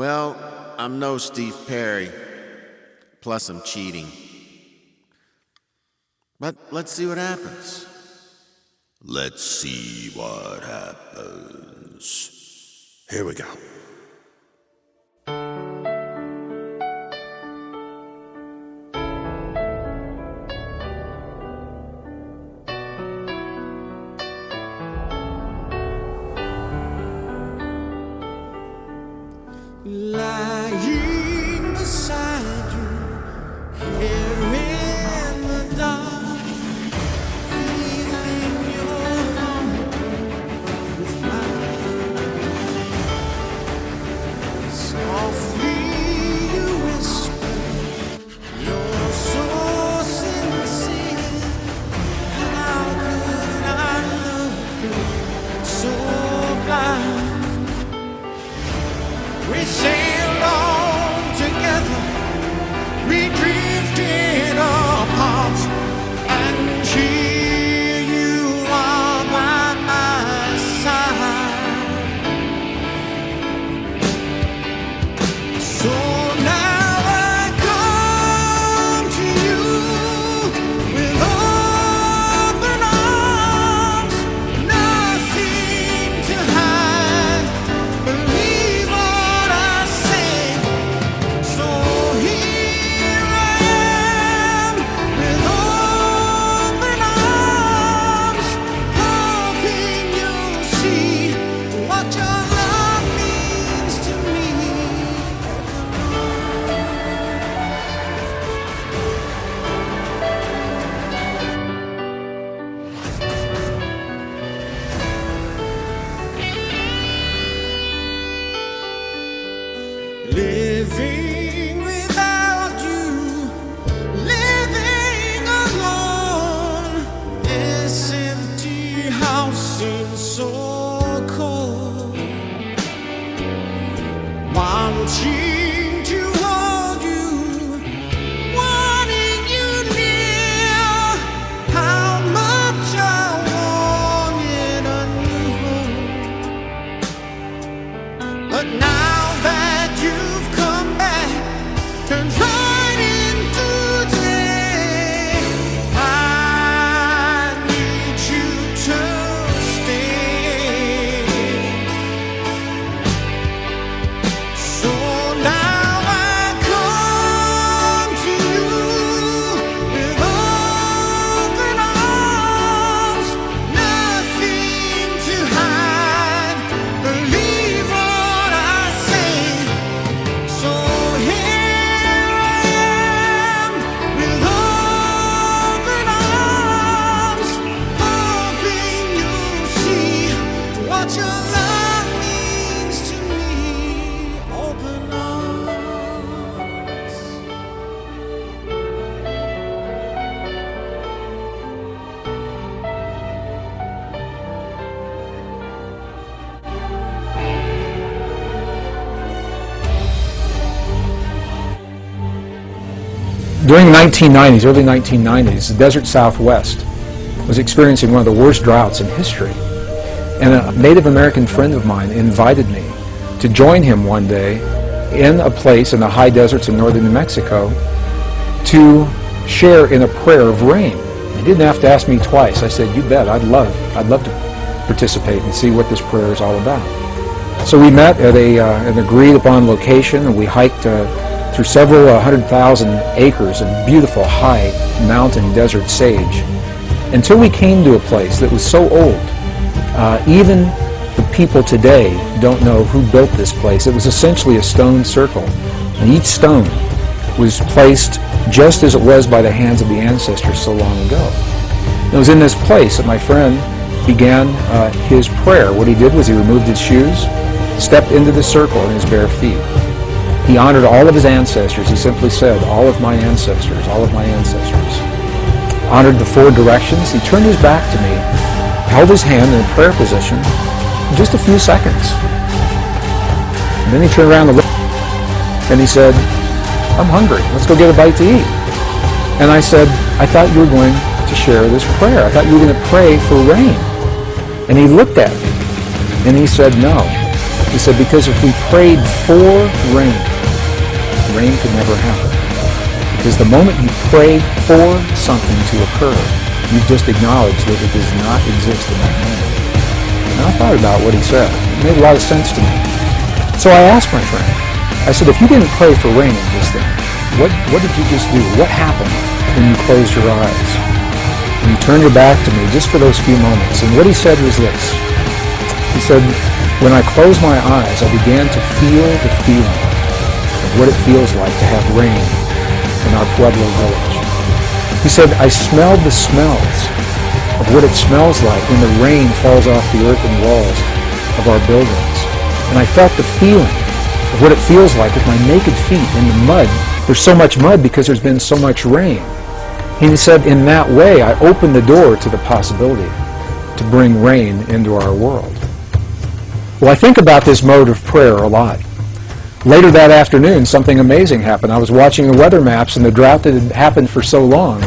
Well, I'm no Steve Perry, plus I'm cheating. But let's see what happens. Let's see what happens. Here we go. Lying beside you here in the dark, feeling your arm with mine. Softly you whisper, you're so sincere. How could I love you so blind? We sailed on together, we drifted apart, and here you are by my side. So now I come to you with open arms, nothing to hide. Believe what I say. So here I am with open arms, hoping you'll see what your love means to me. Living without you, living alone, this empty house seems so cold. Wanting to hold you, wanting you near, how much I wanted a new home. But now that you've come back, turns right into day. I need you to stay. So now I come to you with open arms, nothing to hide. Believe what I say. So here I am with open arms, hoping you'll see what your love means to me. Open arms. During the 1990s, early 1990s, the desert Southwest was experiencing one of the worst droughts in history. And a Native American friend of mine invited me to join him one day in a place in the high deserts in northern New Mexico to share in a prayer of rain. He didn't have to ask me twice. I said, "You bet, I'd love to participate and see what this prayer is all about." So we met at an agreed upon location, and we hiked through several 100,000 acres of beautiful high mountain desert sage until we came to a place that was so old. Even the people today don't know who built this place. It was essentially a stone circle, and each stone was placed just as it was by the hands of the ancestors so long ago. It was in this place that my friend began his prayer. What he did was he removed his shoes, stepped into the circle in his bare feet. He honored all of his ancestors. He simply said, "All of my ancestors, all of my ancestors." Honored the four directions. He turned his back to me, held his hand in a prayer position for just a few seconds. And then he turned around and he said, "I'm hungry. Let's go get a bite to eat." And I said, "I thought you were going to share this prayer. I thought you were going to pray for rain." And he looked at me and he said, "No, He said, because if we prayed for rain, rain could never happen. Because the moment you pray for something to occur, you've just acknowledged that it does not exist in that moment. And I thought about what he said. It made a lot of sense to me. So I asked my friend, I said, if you didn't pray for rain just then, what did you just do? What happened when you closed your eyes? And you turned your back to me just for those few moments. And what he said was this. He said, when I closed my eyes, I began to feel the feeling of what it feels like to have rain in our Pueblo village. He said, I smelled the smells of what it smells like when the rain falls off the earthen walls of our buildings. And I felt the feeling of what it feels like with my naked feet in the mud. There's so much mud because there's been so much rain. And he said, in that way, I opened the door to the possibility to bring rain into our world. Well, I think about this mode of prayer a lot. Later that afternoon, something amazing happened. I was watching the weather maps, and the drought that had happened for so long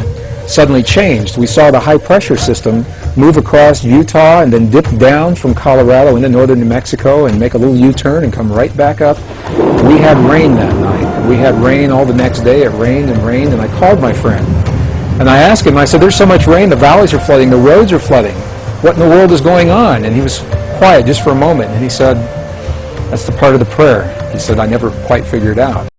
suddenly changed. We saw the high-pressure system move across Utah and then dip down from Colorado into northern New Mexico and make a little U-turn and come right back up. We had rain that night. We had rain all the next day. It rained, and I called my friend. And I asked him, I said, there's so much rain, the valleys are flooding, the roads are flooding. What in the world is going on? And he was quiet just for a moment, and he said, that's the part of the prayer. He said, I never quite figured out.